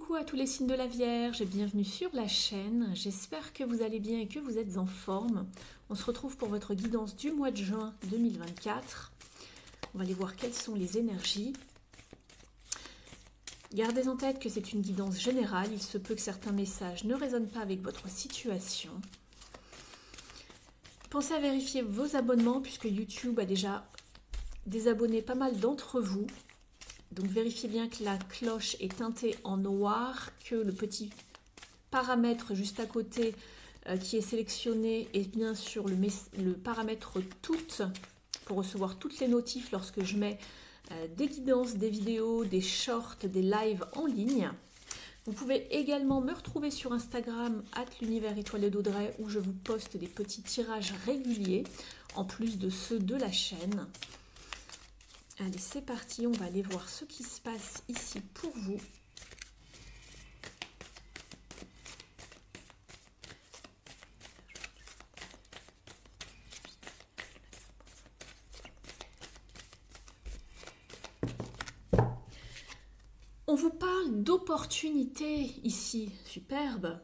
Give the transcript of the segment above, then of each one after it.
Coucou à tous les signes de la Vierge et bienvenue sur la chaîne. J'espère que vous allez bien et que vous êtes en forme. On se retrouve pour votre guidance du mois de juin 2024. On va aller voir quelles sont les énergies. Gardez en tête que c'est une guidance générale. Il se peut que certains messages ne résonnent pas avec votre situation. Pensez à vérifier vos abonnements puisque YouTube a déjà désabonné pas mal d'entre vous. Donc vérifiez bien que la cloche est teintée en noir, que le petit paramètre juste à côté qui est sélectionné est bien sur le paramètre toutes pour recevoir toutes les notifs lorsque je mets des guidances, des vidéos, des shorts, des lives en ligne. Vous pouvez également me retrouver sur Instagram @l'univers_étoilé d'Audrey où je vous poste des petits tirages réguliers en plus de ceux de la chaîne. Allez, c'est parti, on va aller voir ce qui se passe ici pour vous. On vous parle d'opportunités ici, superbe.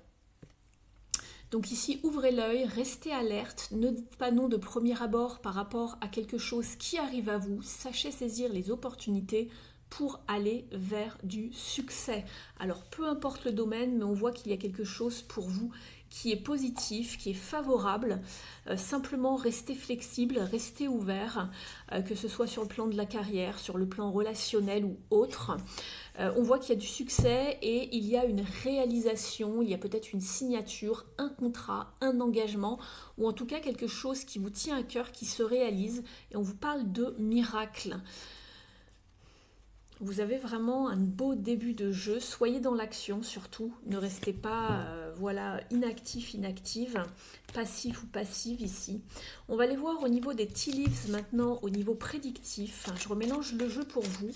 Donc ici, ouvrez l'œil, restez alerte, ne dites pas non de premier abord par rapport à quelque chose qui arrive à vous. Sachez saisir les opportunités pour aller vers du succès. Alors, peu importe le domaine, mais on voit qu'il y a quelque chose pour vous qui est positif, qui est favorable. Simplement, restez flexible, restez ouvert, que ce soit sur le plan de la carrière, sur le plan relationnel ou autre. On voit qu'il y a du succès et il y a une réalisation, il y a peut-être une signature, un contrat, un engagement ou en tout cas quelque chose qui vous tient à cœur, qui se réalise et on vous parle de miracle. Vous avez vraiment un beau début de jeu, soyez dans l'action surtout, ne restez pas voilà, inactif, inactive, passif ou passive ici. On va aller voir au niveau des tea leaves maintenant, au niveau prédictif. Je remélange le jeu pour vous.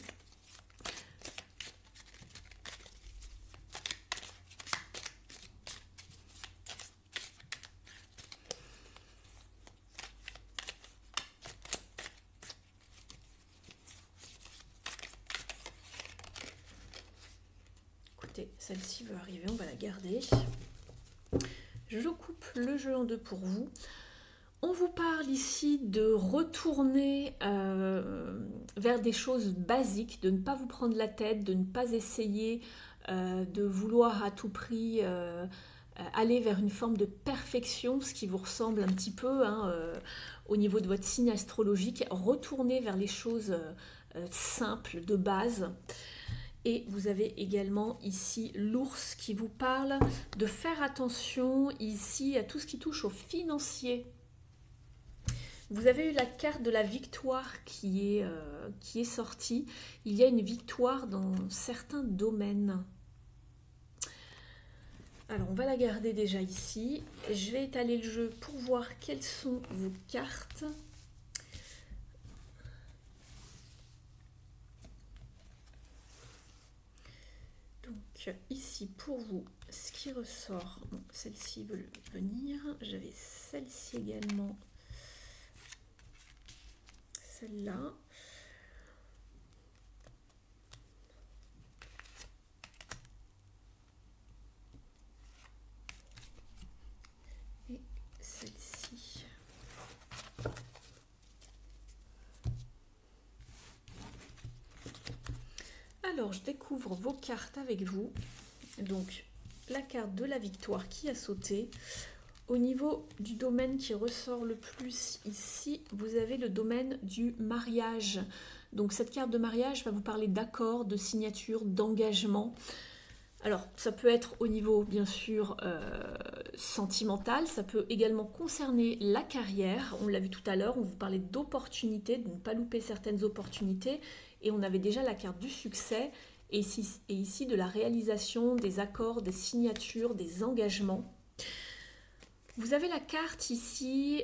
Celle-ci veut arriver, on va la garder. Je coupe le jeu en deux pour vous. On vous parle ici de retourner vers des choses basiques, de ne pas vous prendre la tête, de ne pas essayer de vouloir à tout prix aller vers une forme de perfection, ce qui vous ressemble un petit peu au niveau de votre signe astrologique. Retournez vers les choses simples, de base. Et vous avez également ici l'ours qui vous parle de faire attention ici à tout ce qui touche au financier. Vous avez eu la carte de la victoire qui est sortie. Il y a une victoire dans certains domaines. Alors on va la garder déjà ici. Je vais étaler le jeu pour voir quelles sont vos cartes. Donc ici pour vous, ce qui ressort, bon, celle-ci veut venir, j'avais celle-ci également, celle-là. Et celle-ci. Alors, je découvre vos cartes avec vous. Donc, la carte de la victoire qui a sauté. Au niveau du domaine qui ressort le plus ici, vous avez le domaine du mariage. Donc, cette carte de mariage va vous parler d'accord, de signature, d'engagement. Alors, ça peut être au niveau, bien sûr, sentimental. Ça peut également concerner la carrière. On l'a vu tout à l'heure, on vous parlait d'opportunités, de ne pas louper certaines opportunités. Et on avait déjà la carte du succès et ici de la réalisation, des accords, des signatures, des engagements. Vous avez la carte ici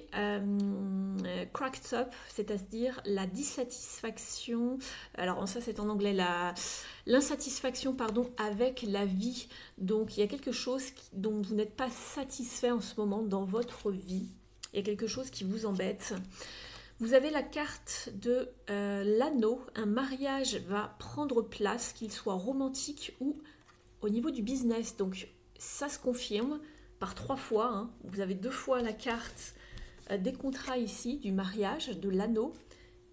cracked up, c'est-à-dire la dissatisfaction. Alors ça c'est en anglais, l'insatisfaction pardon avec la vie. Donc il y a quelque chose dont vous n'êtes pas satisfait en ce moment dans votre vie. Il y a quelque chose qui vous embête. Vous avez la carte de l'anneau. Un mariage va prendre place, qu'il soit romantique ou au niveau du business, donc ça se confirme par 3 fois. Hein. Vous avez 2 fois la carte des contrats ici, du mariage, de l'anneau.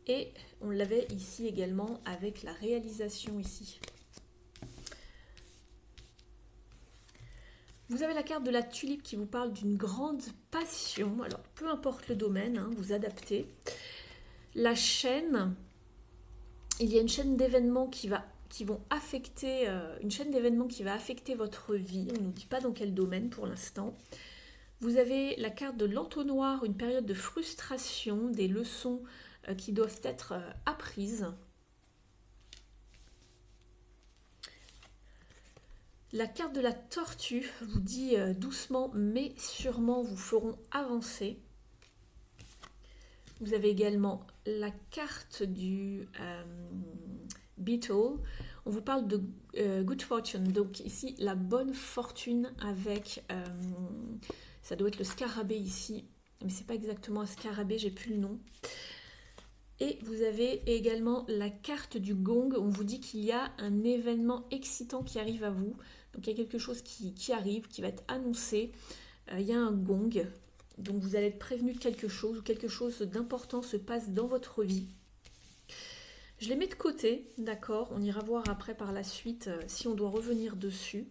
Et on l'avait ici également avec la réalisation ici. Vous avez la carte de la tulipe qui vous parle d'une grande passion. Alors, peu importe le domaine, hein, vous adaptez. La chaîne, il y a une chaîne d'événements qui vont affecter, une chaîne d'événements qui va affecter votre vie. On ne nous dit pas dans quel domaine pour l'instant. Vous avez la carte de l'entonnoir, une période de frustration, des leçons qui doivent être apprises. La carte de la tortue vous dit doucement mais sûrement vous feront avancer. Vous avez également la carte du Beetle. On vous parle de good fortune. Donc ici, la bonne fortune avec, ça doit être le scarabée ici. Mais c'est pas exactement un scarabée, j'ai plus le nom. Et vous avez également la carte du gong. On vous dit qu'il y a un événement excitant qui arrive à vous. Donc il y a quelque chose qui arrive, qui va être annoncé. Il y a un gong. Donc vous allez être prévenu de quelque chose ou quelque chose d'important se passe dans votre vie. Je les mets de côté, d'accord? On ira voir après par la suite si on doit revenir dessus.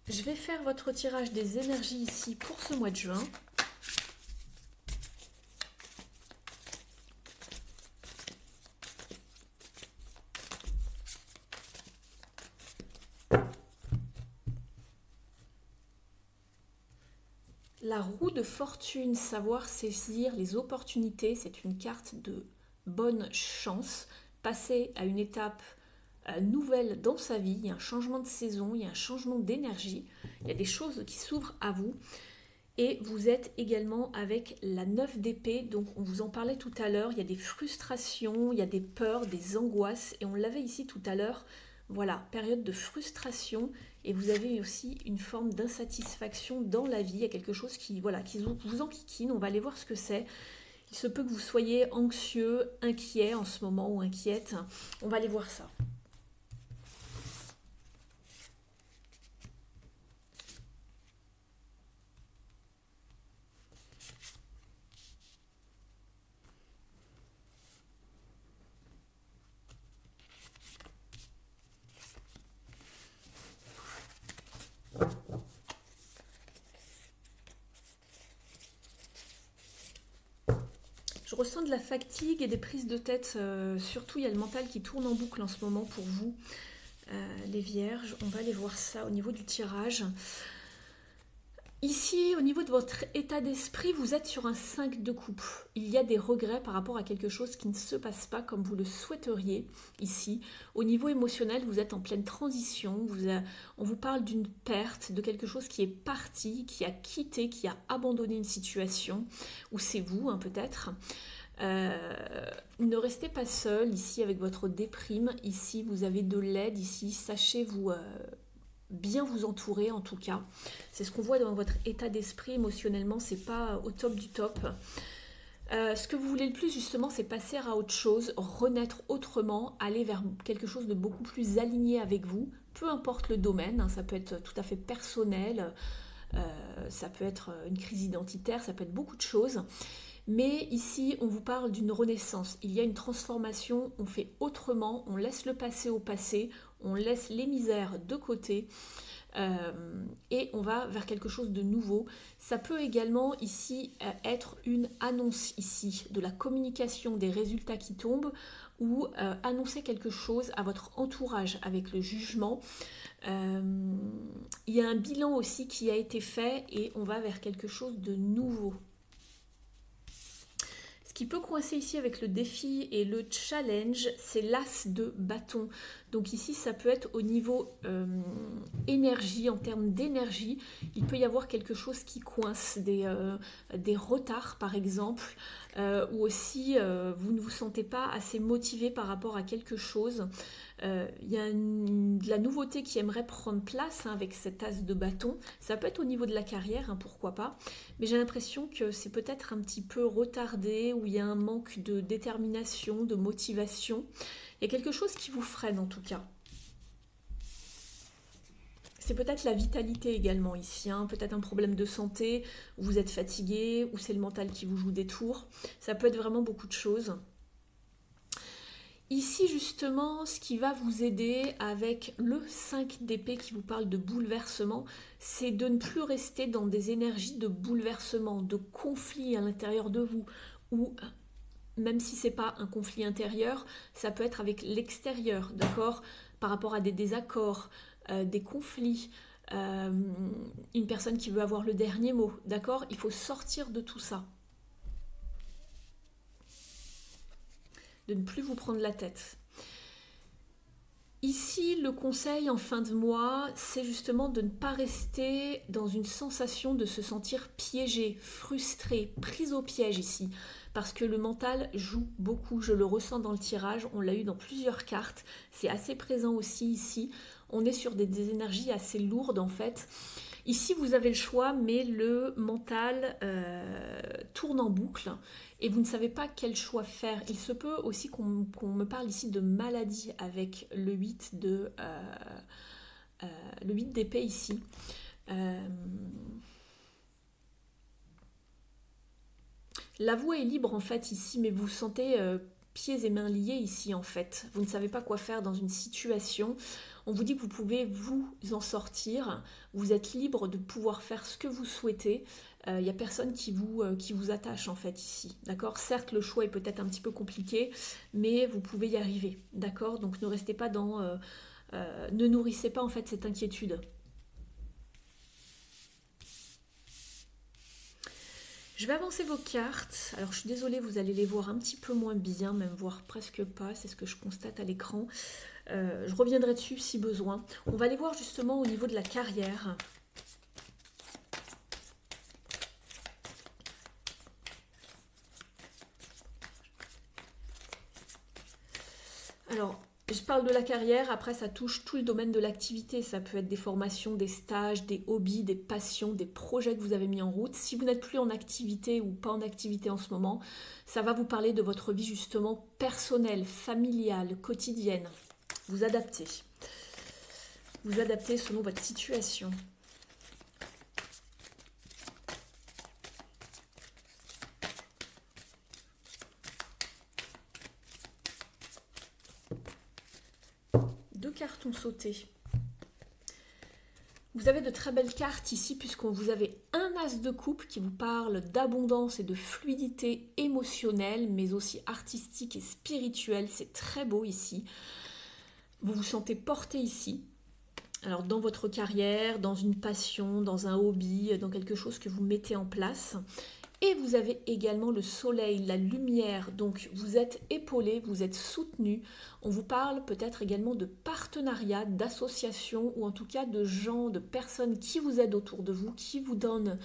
Je vais faire votre tirage des énergies ici pour ce mois de juin. La roue de fortune, savoir saisir les opportunités, c'est une carte de bonne chance. Passer à une étape nouvelle dans sa vie, il y a un changement de saison, il y a un changement d'énergie, il y a des choses qui s'ouvrent à vous. Et vous êtes également avec la 9 d'épée, donc on vous en parlait tout à l'heure, il y a des frustrations, il y a des peurs, des angoisses, et on l'avait ici tout à l'heure. Voilà, période de frustration, et vous avez aussi une forme d'insatisfaction dans la vie. Il y a quelque chose qui vous enquiquine, on va aller voir ce que c'est. Il se peut que vous soyez anxieux, inquiet en ce moment, ou inquiète. On va aller voir ça. Je ressens de la fatigue et des prises de tête, surtout il y a le mental qui tourne en boucle en ce moment pour vous, les vierges. On va aller voir ça au niveau du tirage. Ici, au niveau de votre état d'esprit, vous êtes sur un 5 de coupe. Il y a des regrets par rapport à quelque chose qui ne se passe pas comme vous le souhaiteriez ici. Au niveau émotionnel, vous êtes en pleine transition. On vous parle d'une perte, de quelque chose qui est parti, qui a quitté, qui a abandonné une situation, ou c'est vous hein, peut-être. Ne restez pas seul ici avec votre déprime. Ici, vous avez de l'aide. Ici, sachez-vous... bien vous entourer en tout cas. C'est ce qu'on voit dans votre état d'esprit émotionnellement, c'est pas au top du top. Ce que vous voulez le plus justement, c'est passer à autre chose, renaître autrement, aller vers quelque chose de beaucoup plus aligné avec vous, peu importe le domaine, hein, ça peut être tout à fait personnel, ça peut être une crise identitaire, ça peut être beaucoup de choses. Mais ici, on vous parle d'une renaissance. Il y a une transformation, on fait autrement, on laisse le passé au passé, on laisse les misères de côté et on va vers quelque chose de nouveau. Ça peut également ici être une annonce ici de la communication des résultats qui tombent ou annoncer quelque chose à votre entourage avec le jugement. Il y a un bilan aussi qui a été fait et on va vers quelque chose de nouveau. Ce qui peut coincer ici avec le défi et le challenge, c'est l'as de bâton. Donc ici, ça peut être au niveau énergie, en termes d'énergie. Il peut y avoir quelque chose qui coince, des retards par exemple. ou aussi vous ne vous sentez pas assez motivé par rapport à quelque chose. Il y a de la nouveauté qui aimerait prendre place avec cet as de bâton. Ça peut être au niveau de la carrière, pourquoi pas, mais j'ai l'impression que c'est peut-être un petit peu retardé, où il y a un manque de détermination, de motivation. Il y a quelque chose qui vous freine en tout cas. C'est peut-être la vitalité également ici, peut-être un problème de santé, où vous êtes fatigué, ou c'est le mental qui vous joue des tours. Ça peut être vraiment beaucoup de choses. Ici justement, ce qui va vous aider avec le 5 d'épée qui vous parle de bouleversement, c'est de ne plus rester dans des énergies de bouleversement, de conflit à l'intérieur de vous, ou même si ce n'est pas un conflit intérieur, ça peut être avec l'extérieur, d'accord, par rapport à des désaccords, des conflits, une personne qui veut avoir le dernier mot, d'accord. Il faut sortir de tout ça. De ne plus vous prendre la tête. Ici, le conseil en fin de mois, c'est justement de ne pas rester dans une sensation de se sentir piégé, frustré, prise au piège ici. Parce que le mental joue beaucoup, je le ressens dans le tirage, on l'a eu dans plusieurs cartes, c'est assez présent aussi ici. On est sur des énergies assez lourdes en fait. Ici, vous avez le choix, mais le mental tourne en boucle et vous ne savez pas quel choix faire. Il se peut aussi qu'on me parle ici de maladie avec le 8 d'épée ici. La voie est libre en fait ici, mais vous vous sentez pieds et mains liés ici en fait. Vous ne savez pas quoi faire dans une situation. On vous dit que vous pouvez vous en sortir. Vous êtes libre de pouvoir faire ce que vous souhaitez. Il n'y a personne qui vous attache en fait ici. D'accord ? Certes, le choix est peut-être un petit peu compliqué, mais vous pouvez y arriver. D'accord ? Donc ne restez pas dans... ne nourrissez pas en fait cette inquiétude. Je vais avancer vos cartes. Alors je suis désolée, vous allez les voir un petit peu moins bien, même voir presque pas, c'est ce que je constate à l'écran. Je reviendrai dessus si besoin. On va aller voir justement au niveau de la carrière. Alors, je parle de la carrière, après ça touche tout le domaine de l'activité. Ça peut être des formations, des stages, des hobbies, des passions, des projets que vous avez mis en route. Si vous n'êtes plus en activité ou pas en activité en ce moment, ça va vous parler de votre vie justement personnelle, familiale, quotidienne. Vous adaptez. Vous adaptez selon votre situation. Deux cartes ont sauté. Vous avez de très belles cartes ici puisque vous avez un as de coupe qui vous parle d'abondance et de fluidité émotionnelle mais aussi artistique et spirituelle. C'est très beau ici. Vous vous sentez porté ici. Alors dans votre carrière, dans une passion, dans un hobby, dans quelque chose que vous mettez en place. Et vous avez également le soleil, la lumière, donc vous êtes épaulé, vous êtes soutenu. On vous parle peut-être également de partenariat, d'associations ou en tout cas de gens, de personnes qui vous aident autour de vous, qui vous donnent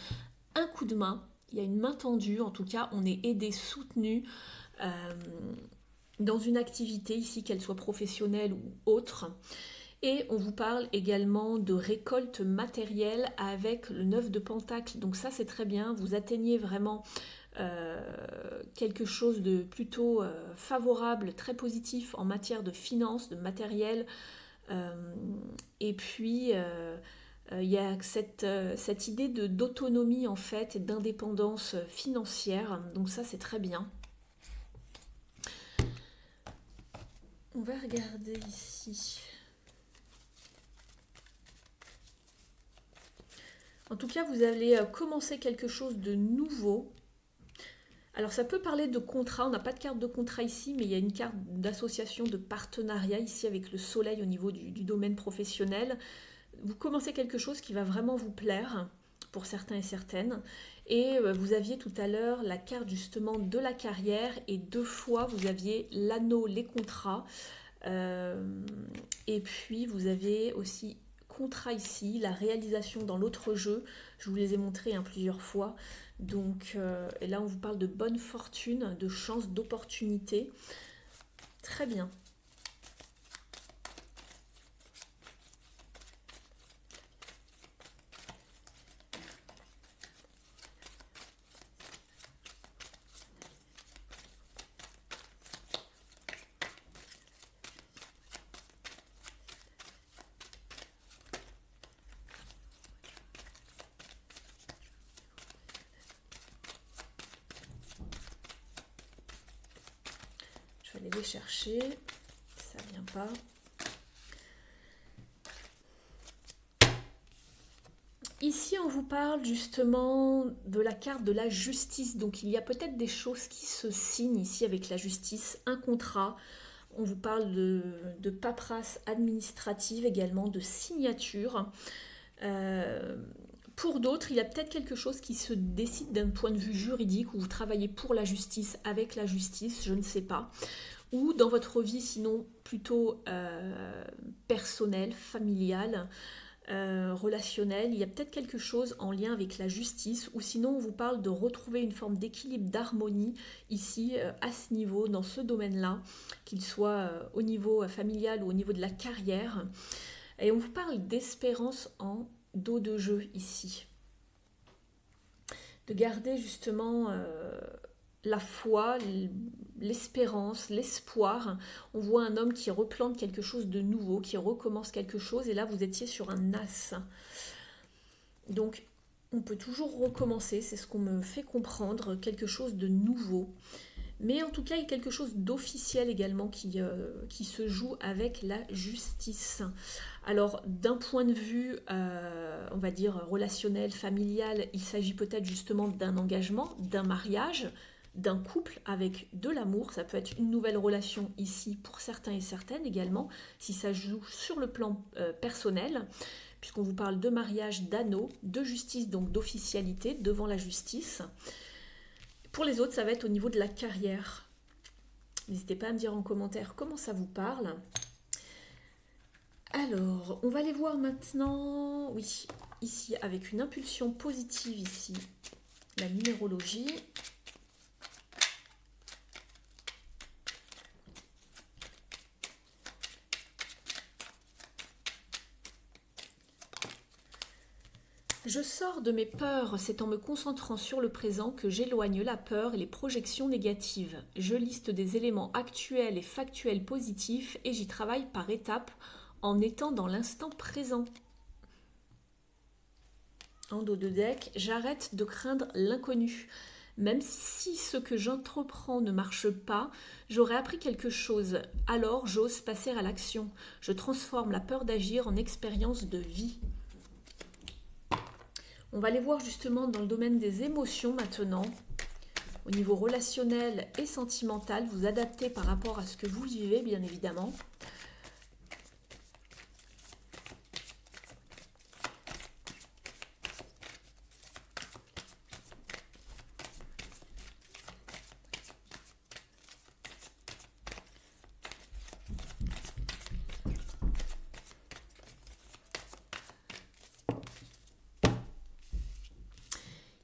un coup de main. Il y a une main tendue, en tout cas on est aidé, soutenu dans une activité ici, qu'elle soit professionnelle ou autre. Et on vous parle également de récolte matérielle avec le 9 de Pentacle. Donc ça c'est très bien, vous atteignez vraiment quelque chose de plutôt favorable, très positif en matière de finances, de matériel. Et puis il y a cette idée d'autonomie en fait et d'indépendance financière. Donc ça c'est très bien. On va regarder ici. En tout cas, vous allez commencer quelque chose de nouveau. Alors, ça peut parler de contrat. On n'a pas de carte de contrat ici, mais il y a une carte d'association, de partenariat ici avec le soleil au niveau du domaine professionnel. Vous commencez quelque chose qui va vraiment vous plaire pour certains et certaines. Et vous aviez tout à l'heure la carte justement de la carrière et 2 fois vous aviez l'anneau, les contrats. Et puis vous avez aussi contrat ici, la réalisation dans l'autre jeu. Je vous les ai montrés plusieurs fois. Donc, et là, on vous parle de bonne fortune, de chance, d'opportunité. Très bien. Je vais aller les chercher, ça vient pas. Ici, on vous parle justement de la carte de la justice. Donc, il y a peut-être des choses qui se signent ici avec la justice, un contrat. On vous parle de paperasse administrative également, de signature. Pour d'autres, il y a peut-être quelque chose qui se décide d'un point de vue juridique, où vous travaillez pour la justice, avec la justice, je ne sais pas. Ou dans votre vie, sinon plutôt personnelle, familiale, relationnelle, il y a peut-être quelque chose en lien avec la justice, ou sinon on vous parle de retrouver une forme d'équilibre, d'harmonie ici, à ce niveau, dans ce domaine-là, qu'il soit au niveau familial ou au niveau de la carrière. Et on vous parle d'espérance en dos de jeu ici. De garder justement la foi, l'espérance, l'espoir. On voit un homme qui replante quelque chose de nouveau, qui recommence quelque chose, et là vous étiez sur un as. Donc on peut toujours recommencer, c'est ce qu'on me fait comprendre, quelque chose de nouveau. Mais en tout cas, il y a quelque chose d'officiel également qui se joue avec la justice. Alors, d'un point de vue, on va dire, relationnel, familial, il s'agit peut-être justement d'un engagement, d'un mariage, d'un couple avec de l'amour. Ça peut être une nouvelle relation ici pour certains et certaines également, si ça joue sur le plan personnel, puisqu'on vous parle de mariage, d'anneau, de justice, donc d'officialité devant la justice. Pour les autres, ça va être au niveau de la carrière. N'hésitez pas à me dire en commentaire comment ça vous parle. Alors, on va aller voir maintenant, oui, ici, avec une impulsion positive ici, la numérologie. Je sors de mes peurs, c'est en me concentrant sur le présent que j'éloigne la peur et les projections négatives. Je liste des éléments actuels et factuels positifs et j'y travaille par étapes en étant dans l'instant présent. En dos de deck, j'arrête de craindre l'inconnu. Même si ce que j'entreprends ne marche pas, j'aurai appris quelque chose. Alors j'ose passer à l'action. Je transforme la peur d'agir en expérience de vie. On va aller voir justement dans le domaine des émotions maintenant. Au niveau relationnel et sentimental, vous adaptez par rapport à ce que vous vivez, bien évidemment.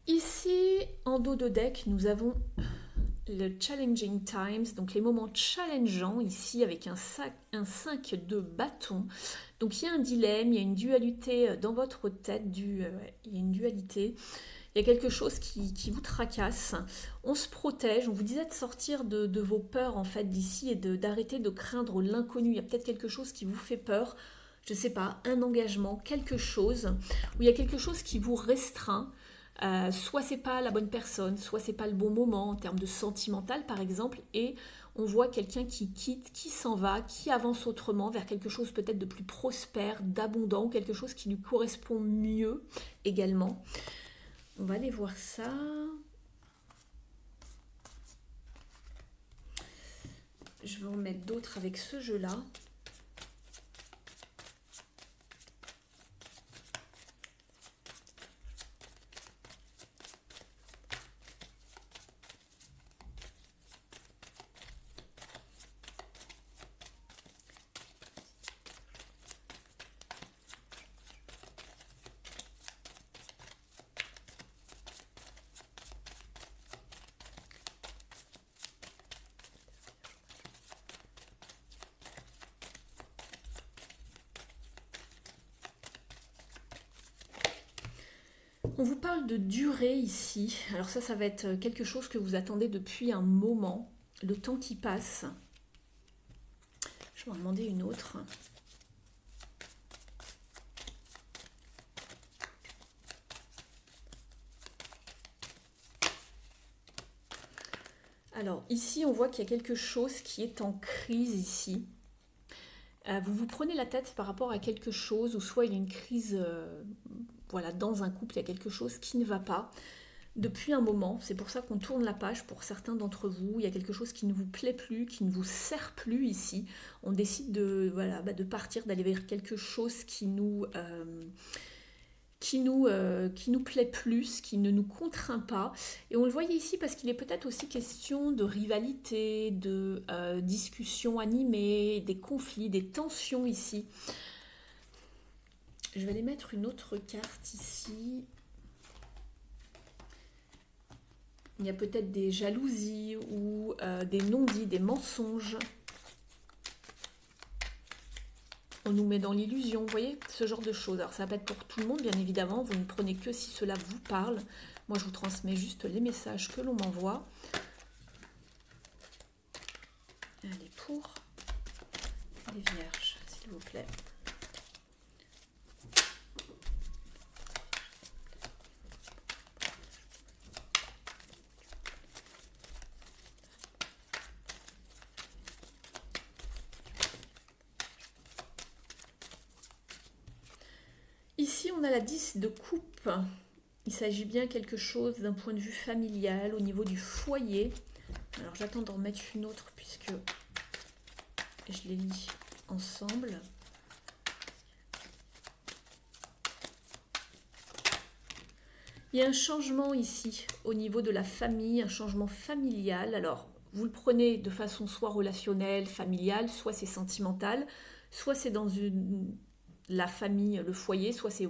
Ici, en dos de deck, nous avons le Challenging Times, donc les moments challengeants, ici avec un 5 de bâton. Donc il y a un dilemme, il y a une dualité dans votre tête, il y a une dualité, il y a quelque chose qui vous tracasse. On se protège, on vous disait de sortir de vos peurs en fait d'ici et d'arrêter de craindre l'inconnu. Il y a peut-être quelque chose qui vous fait peur, je ne sais pas, un engagement, quelque chose, où il y a quelque chose qui vous restreint. Soit c'est pas la bonne personne, soit c'est pas le bon moment en termes de sentimental par exemple, et on voit quelqu'un qui quitte, qui s'en va, qui avance autrement vers quelque chose peut-être de plus prospère, d'abondant, quelque chose qui lui correspond mieux également. On va aller voir ça. Je vais en mettre d'autres avec ce jeu-là. On vous parle de durée ici. Alors ça va être quelque chose que vous attendez depuis un moment. Le temps qui passe. Je vais en demander une autre. Alors ici, on voit qu'il y a quelque chose qui est en crise ici. Vous vous prenez la tête par rapport à quelque chose, ou soit il y a une crise, voilà, dans un couple, il y a quelque chose qui ne va pas. Depuis un moment, c'est pour ça qu'on tourne la page pour certains d'entre vous. Il y a quelque chose qui ne vous plaît plus, qui ne vous sert plus ici. On décide de, voilà, de partir, d'aller vers quelque chose qui nous plaît plus, qui ne nous contraint pas. Et on le voyait ici parce qu'il est peut-être aussi question de rivalité, de discussions animées, des conflits, des tensions ici. Je vais aller mettre une autre carte ici. Il y a peut-être des jalousies ou des non-dits, des mensonges. On nous met dans l'illusion, vous voyez, ce genre de choses. Alors ça va pas être pour tout le monde, bien évidemment. Vous ne prenez que si cela vous parle. Moi, je vous transmets juste les messages que l'on m'envoie. Allez, pour les vierges, s'il vous plaît. Ici, on a la 10 de coupe. Il s'agit bien quelque chose d'un point de vue familial, au niveau du foyer. Alors, j'attends d'en remettre une autre puisque je les lis ensemble. Il y a un changement ici au niveau de la famille, un changement familial. Alors, vous le prenez de façon soit relationnelle, familiale, soit c'est sentimental, soit c'est dans la famille, le foyer, soit c'est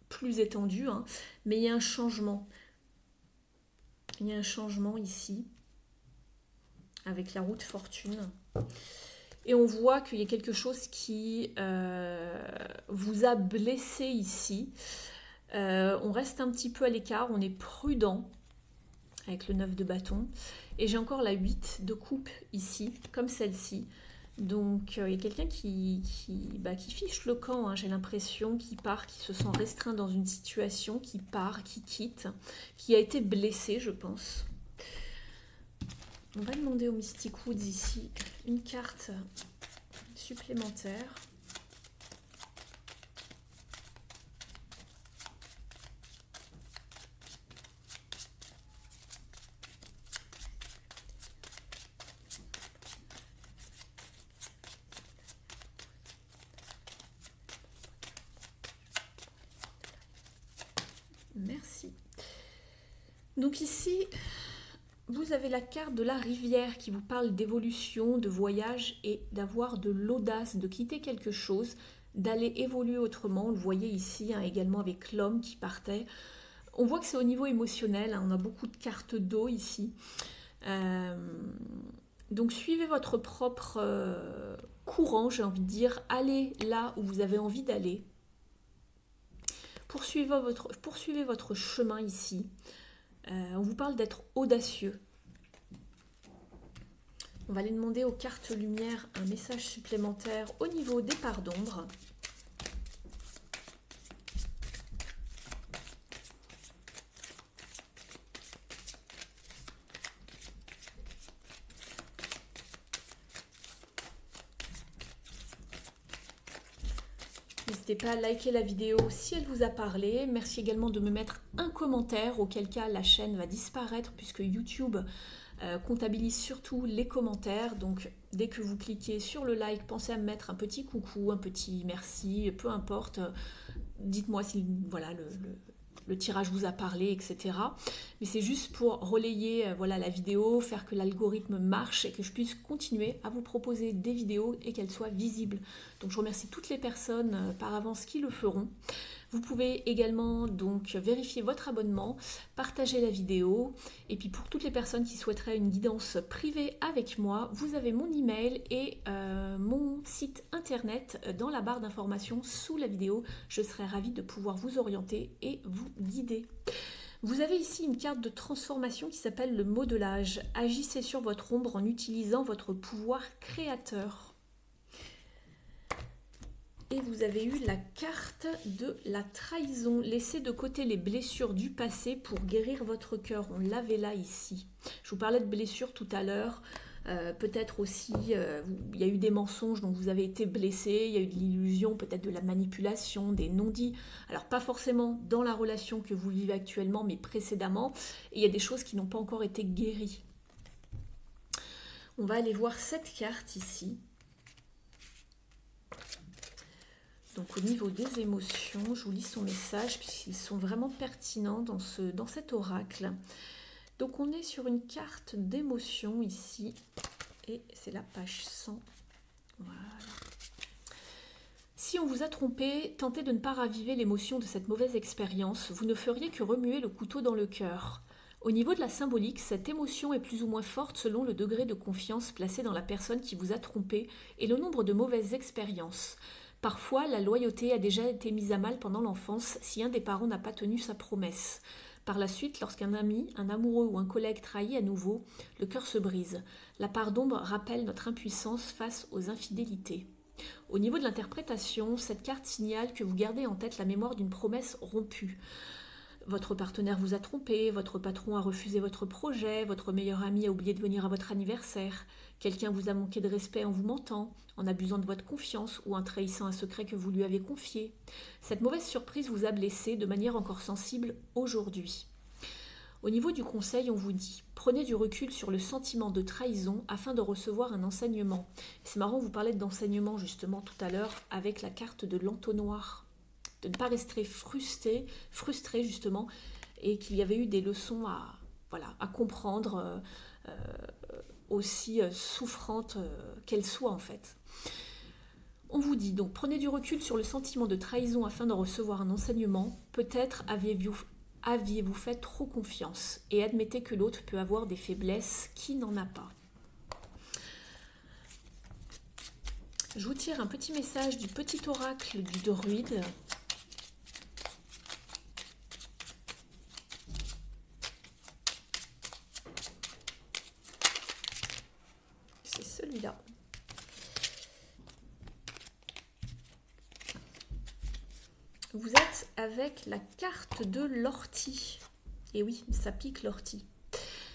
plus étendu, hein. Mais il y a un changement. Il y a un changement ici, avec la roue de fortune. Et on voit qu'il y a quelque chose qui vous a blessé ici. On reste un petit peu à l'écart, on est prudent avec le 9 de bâton. Et j'ai encore la 8 de coupe ici, comme celle-ci. Donc il y a quelqu'un qui fiche le camp, hein, j'ai l'impression, qui part, qui se sent restreint dans une situation, qui part, qui quitte, qui a été blessé, je pense. On va demander au Mystic Woods ici une carte supplémentaire. Merci. Donc ici, vous avez la carte de la rivière qui vous parle d'évolution, de voyage et d'avoir de l'audace, de quitter quelque chose, d'aller évoluer autrement. On le voyait ici, hein, également avec l'homme qui partait. On voit que c'est au niveau émotionnel, hein, on a beaucoup de cartes d'eau ici. Donc suivez votre propre courant, j'ai envie de dire. Allez là où vous avez envie d'aller. Poursuivez votre chemin ici. On vous parle d'être audacieux. On va aller demander aux cartes lumière un message supplémentaire au niveau des parts d'ombre. N'hésitez pas à liker la vidéo si elle vous a parlé. Merci également de me mettre un commentaire, auquel cas la chaîne va disparaître puisque YouTube comptabilise surtout les commentaires. Donc dès que vous cliquez sur le like, pensez à me mettre un petit coucou, un petit merci, peu importe. Dites-moi si voilà, le tirage vous a parlé, etc. Mais c'est juste pour relayer voilà, la vidéo, faire que l'algorithme marche et que je puisse continuer à vous proposer des vidéos et qu'elles soient visibles. Donc je remercie toutes les personnes par avance qui le feront. Vous pouvez également donc vérifier votre abonnement, partager la vidéo et puis pour toutes les personnes qui souhaiteraient une guidance privée avec moi, vous avez mon email et mon site internet dans la barre d'informations sous la vidéo. Je serai ravie de pouvoir vous orienter et vous guider. Vous avez ici une carte de transformation qui s'appelle le modelage. Agissez sur votre ombre en utilisant votre pouvoir créateur. Et vous avez eu la carte de la trahison. Laissez de côté les blessures du passé pour guérir votre cœur. On l'avait là ici. Je vous parlais de blessures tout à l'heure. Peut-être aussi, il y a eu des mensonges dont vous avez été blessé, il y a eu de l'illusion, peut-être de la manipulation, des non-dits. Alors pas forcément dans la relation que vous vivez actuellement, mais précédemment. Et il y a des choses qui n'ont pas encore été guéries. On va aller voir cette carte ici. Donc au niveau des émotions, je vous lis son message puisqu'ils sont vraiment pertinents dans cet oracle. Donc on est sur une carte d'émotion ici, et c'est la page 100. Voilà. Si on vous a trompé, tentez de ne pas raviver l'émotion de cette mauvaise expérience, vous ne feriez que remuer le couteau dans le cœur. Au niveau de la symbolique, cette émotion est plus ou moins forte selon le degré de confiance placé dans la personne qui vous a trompé et le nombre de mauvaises expériences. Parfois, la loyauté a déjà été mise à mal pendant l'enfance si un des parents n'a pas tenu sa promesse. Par la suite, lorsqu'un ami, un amoureux ou un collègue trahit à nouveau, le cœur se brise. La part d'ombre rappelle notre impuissance face aux infidélités. Au niveau de l'interprétation, cette carte signale que vous gardez en tête la mémoire d'une promesse rompue. Votre partenaire vous a trompé, votre patron a refusé votre projet, votre meilleur ami a oublié de venir à votre anniversaire, quelqu'un vous a manqué de respect en vous mentant, en abusant de votre confiance ou en trahissant un secret que vous lui avez confié. Cette mauvaise surprise vous a blessé de manière encore sensible aujourd'hui. Au niveau du conseil, on vous dit « Prenez du recul sur le sentiment de trahison afin de recevoir un enseignement ». C'est marrant, vous parlez d'enseignement justement tout à l'heure avec la carte de l'entonnoir. De ne pas rester frustré justement, et qu'il y avait eu des leçons à comprendre, aussi souffrantes qu'elles soient en fait. On vous dit donc, prenez du recul sur le sentiment de trahison afin de recevoir un enseignement. Peut-être aviez-vous fait trop confiance et admettez que l'autre peut avoir des faiblesses qui n'en a pas. Je vous tire un petit message du petit oracle du druide. C'est celui-là. Vous êtes avec la carte de l'ortie. Et oui, ça pique l'ortie.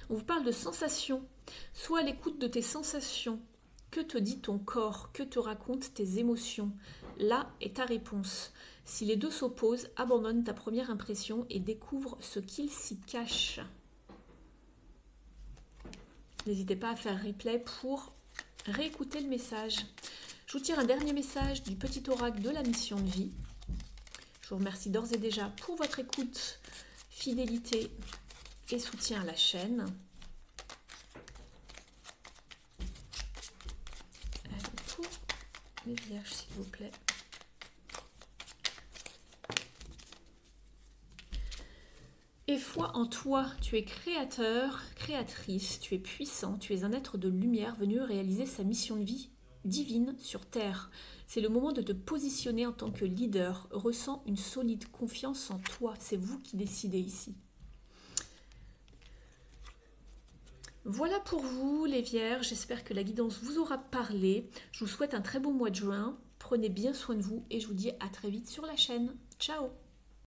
On vous parle de sensations. Sois à l'écoute de tes sensations. Que te dit ton corps? Que te racontent tes émotions? Là est ta réponse. Si les deux s'opposent, abandonne ta première impression et découvre ce qu'il s'y cache. N'hésitez pas à faire replay pour réécouter le message. Je vous tire un dernier message du petit oracle de la mission de vie. Je vous remercie d'ores et déjà pour votre écoute, fidélité et soutien à la chaîne. Allez, pour les vierges, s'il vous plaît. Et foi en toi, tu es créateur, créatrice, tu es puissant, tu es un être de lumière venu réaliser sa mission de vie divine sur Terre. C'est le moment de te positionner en tant que leader. Ressens une solide confiance en toi. C'est vous qui décidez ici. Voilà pour vous les vierges. J'espère que la guidance vous aura parlé. Je vous souhaite un très bon mois de juin. Prenez bien soin de vous et je vous dis à très vite sur la chaîne. Ciao!